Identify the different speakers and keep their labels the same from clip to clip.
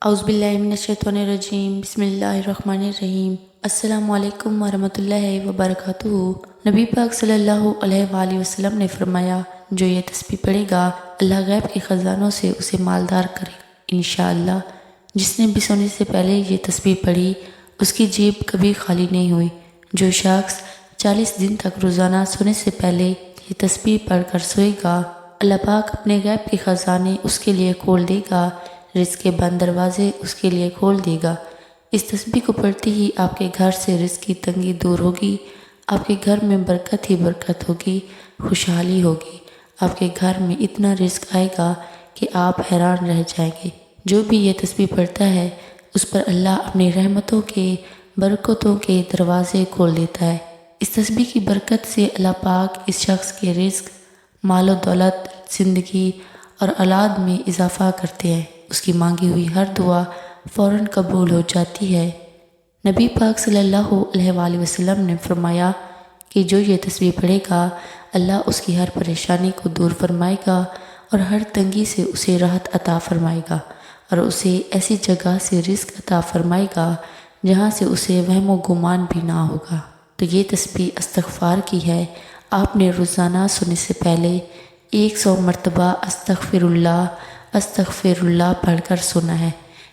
Speaker 1: اعوذ باللہ من الشیطان الرجیم، بسم اللہ الرحمن الرحیم۔ السلام علیکم ورحمۃ اللہ وبرکاتہ۔ نبی پاک صلی اللہ علیہ وآلہ وسلم نے فرمایا، جو یہ تسبیح پڑھے گا اللہ غیب کے خزانوں سے اسے مالدار کرے گا انشاءاللہ۔ جس نے بھی سونے سے پہلے یہ تسبیح پڑھی اس کی جیب کبھی خالی نہیں ہوئی۔ جو شخص 40 دن تک روزانہ سونے سے پہلے یہ تسبیح پڑھ کر سوئے گا اللہ پاک اپنے غیب کے خزانے اس کے لیے کھول دے گا، رزق کے بند دروازے اس کے لیے کھول دے گا۔ اس تسبیح کو پڑھتے ہی آپ کے گھر سے رزق کی تنگی دور ہوگی، آپ کے گھر میں برکت ہی برکت ہوگی، خوشحالی ہوگی۔ آپ کے گھر میں اتنا رزق آئے گا کہ آپ حیران رہ جائیں گے۔ جو بھی یہ تسبیح پڑھتا ہے اس پر اللہ اپنی رحمتوں کے برکتوں کے دروازے کھول دیتا ہے۔ اس تسبیح کی برکت سے اللہ پاک اس شخص کے رزق، مال و دولت، زندگی اور اولاد میں اضافہ کرتے ہیں۔ اس کی مانگی ہوئی ہر دعا فوراً قبول ہو جاتی ہے۔ نبی پاک صلی اللہ علیہ وآلہ وسلم نے فرمایا کہ جو یہ تسبیح پڑھے گا اللہ اس کی ہر پریشانی کو دور فرمائے گا اور ہر تنگی سے اسے راحت عطا فرمائے گا اور اسے ایسی جگہ سے رزق عطا فرمائے گا جہاں سے اسے وہم و گمان بھی نہ ہوگا۔ تو یہ تسبیح استغفار کی ہے۔ آپ نے روزانہ سونے سے پہلے 100 مرتبہ استغفر اللہ پڑھ کر سونا ہے،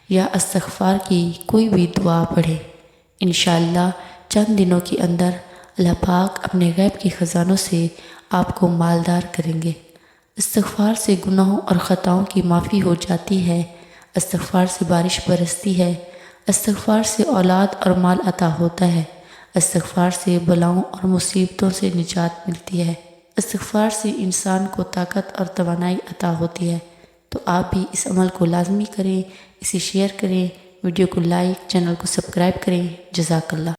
Speaker 1: یا استغفار کی کوئی بھی دعا پڑھے۔ انشاءاللہ چند دنوں کے اندر اللہ پاک اپنے غیب کے خزانوں سے آپ کو مالدار کریں گے۔ استغفار سے گناہوں اور خطاؤں کی معافی ہو جاتی ہے، استغفار سے بارش برستی ہے، استغفار سے اولاد اور مال عطا ہوتا ہے، استغفار سے بلاؤں اور مصیبتوں سے نجات ملتی ہے، استغفار سے انسان کو طاقت اور توانائی عطا ہوتی ہے۔ تو آپ بھی اس عمل کو لازمی کریں، اسے شیئر کریں، ویڈیو کو لائک، چینل کو سبسکرائب کریں۔ جزاک اللہ۔